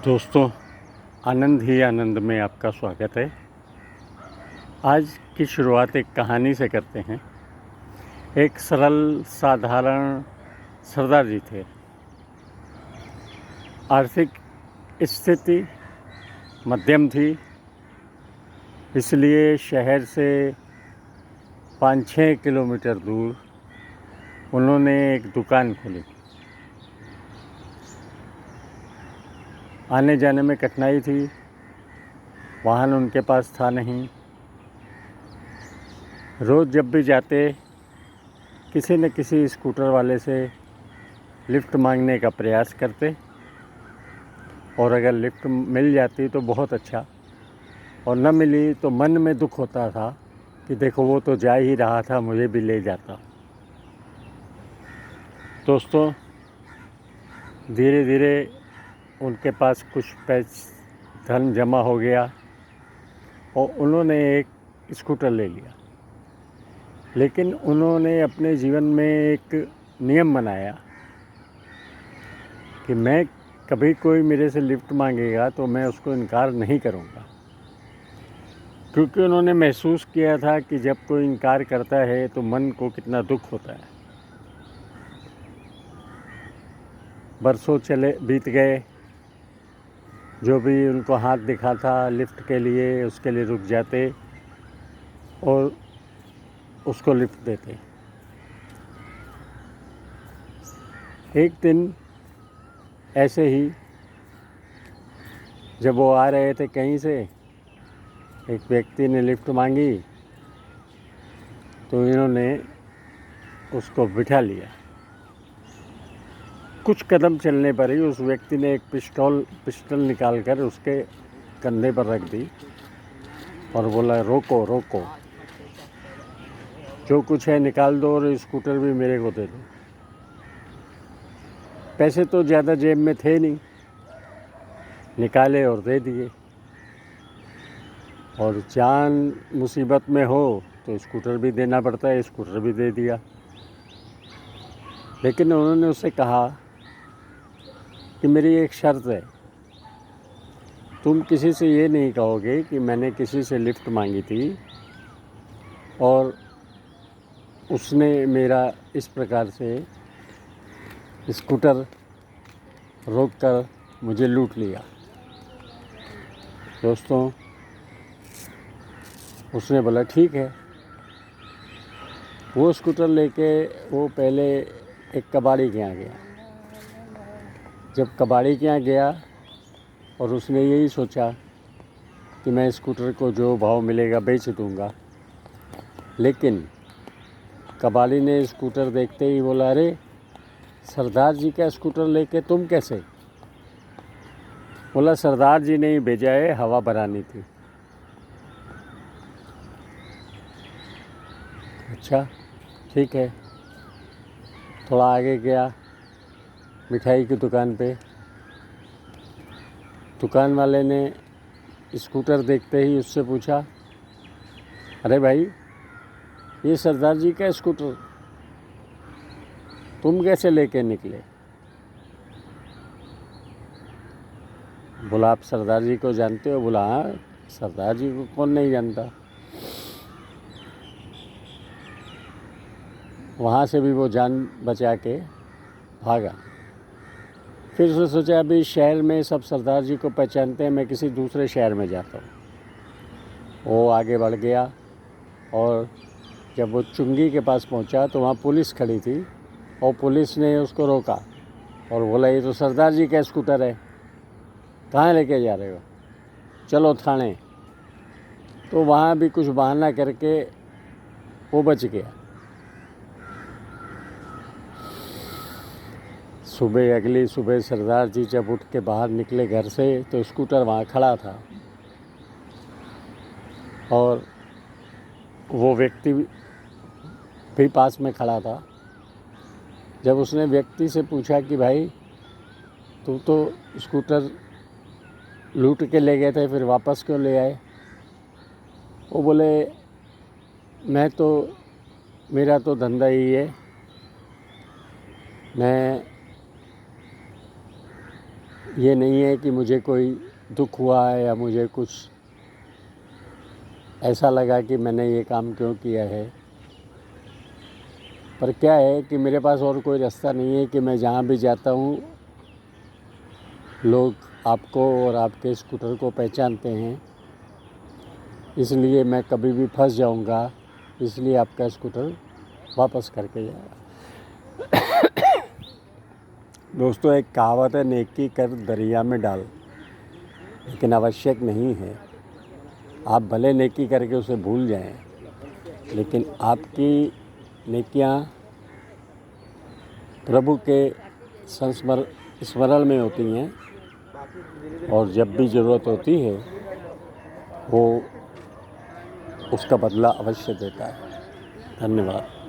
दोस्तों, आनंद ही आनंद में आपका स्वागत है। आज की शुरुआत एक कहानी से करते हैं। एक सरल साधारण सरदार जी थे। आर्थिक स्थिति मध्यम थी, इसलिए शहर से 5-6 किलोमीटर दूर उन्होंने एक दुकान खोली। आने जाने में कठिनाई थी, वाहन उनके पास था नहीं। रोज़ जब भी जाते, किसी न किसी स्कूटर वाले से लिफ्ट मांगने का प्रयास करते, और अगर लिफ्ट मिल जाती तो बहुत अच्छा, और न मिली तो मन में दुख होता था कि देखो वो तो जा ही रहा था, मुझे भी ले जाता। दोस्तों, धीरे धीरे उनके पास कुछ धन जमा हो गया और उन्होंने एक स्कूटर ले लिया। लेकिन उन्होंने अपने जीवन में एक नियम बनाया कि मैं कभी कोई मेरे से लिफ्ट मांगेगा तो मैं उसको इनकार नहीं करूँगा, क्योंकि उन्होंने महसूस किया था कि जब कोई इनकार करता है तो मन को कितना दुख होता है। बरसों बीत गए, जो भी उनको हाथ दिखा था लिफ्ट के लिए, उसके लिए रुक जाते और उसको लिफ्ट देते। एक दिन ऐसे ही जब वो आ रहे थे कहीं से, एक व्यक्ति ने लिफ्ट मांगी तो इन्होंने उसको बिठा लिया। कुछ कदम चलने पर ही उस व्यक्ति ने एक पिस्टल निकालकर उसके कंधे पर रख दी और बोला, रोको रोको, जो कुछ है निकाल दो और स्कूटर भी मेरे को दे दो। पैसे तो ज़्यादा जेब में थे नहीं, निकाले और दे दिए। और जान मुसीबत में हो तो स्कूटर भी देना पड़ता है, स्कूटर भी दे दिया। लेकिन उन्होंने उससे कहा कि मेरी एक शर्त है, तुम किसी से ये नहीं कहोगे कि मैंने किसी से लिफ्ट मांगी थी और उसने मेरा इस प्रकार से स्कूटर रोककर मुझे लूट लिया। दोस्तों, उसने बोला ठीक है। वो स्कूटर लेके वो पहले एक कबाड़ी के यहाँ गया। जब कबाड़ी के यहाँ गया और उसने यही सोचा कि मैं स्कूटर को जो भाव मिलेगा बेच दूँगा, लेकिन कबाड़ी ने स्कूटर देखते ही बोला, अरे सरदार जी का स्कूटर लेके तुम कैसे? बोला, सरदार जी ने ही भेजा है, हवा भरानी थी। अच्छा ठीक है। थोड़ा आगे गया, मिठाई की दुकान पे। दुकान वाले ने स्कूटर देखते ही उससे पूछा, अरे भाई, ये सरदार जी का स्कूटर तुम कैसे लेके निकले? बोला, आप सरदार जी को जानते हो? बोला, हाँ, सरदार जी को कौन नहीं जानता। वहाँ से भी वो जान बचा के भागा। फिर उसने सोचा, अभी शहर में सब सरदार जी को पहचानते हैं, मैं किसी दूसरे शहर में जाता हूँ। वो आगे बढ़ गया और जब वो चुंगी के पास पहुँचा तो वहाँ पुलिस खड़ी थी और पुलिस ने उसको रोका और बोला, ये तो सरदार जी का स्कूटर है, कहाँ लेके जा रहे हो? चलो थाने। तो वहाँ भी कुछ बहाना करके वो बच गया। अगली सुबह सरदार जी जब उठ के बाहर निकले घर से तो स्कूटर वहाँ खड़ा था और वो व्यक्ति भी पास में खड़ा था। जब उसने व्यक्ति से पूछा कि भाई, तू तो स्कूटर लूट के ले गए थे, फिर वापस क्यों ले आए? वो बोले, मेरा तो धंधा ही है, मैं ये नहीं है कि मुझे कोई दुख हुआ है या मुझे कुछ ऐसा लगा कि मैंने ये काम क्यों किया है। पर क्या है कि मेरे पास और कोई रास्ता नहीं है कि मैं जहाँ भी जाता हूँ लोग आपको और आपके स्कूटर को पहचानते हैं, इसलिए मैं कभी भी फंस जाऊँगा, इसलिए आपका स्कूटर वापस करके जाएगा। दोस्तों, एक कहावत है, नेकी कर दरिया में डाल, लेकिन आवश्यक नहीं है। आप भले नेकी करके उसे भूल जाएं, लेकिन आपकी नेकियां प्रभु के स्मरण में होती हैं, और जब भी ज़रूरत होती है वो उसका बदला अवश्य देता है। धन्यवाद।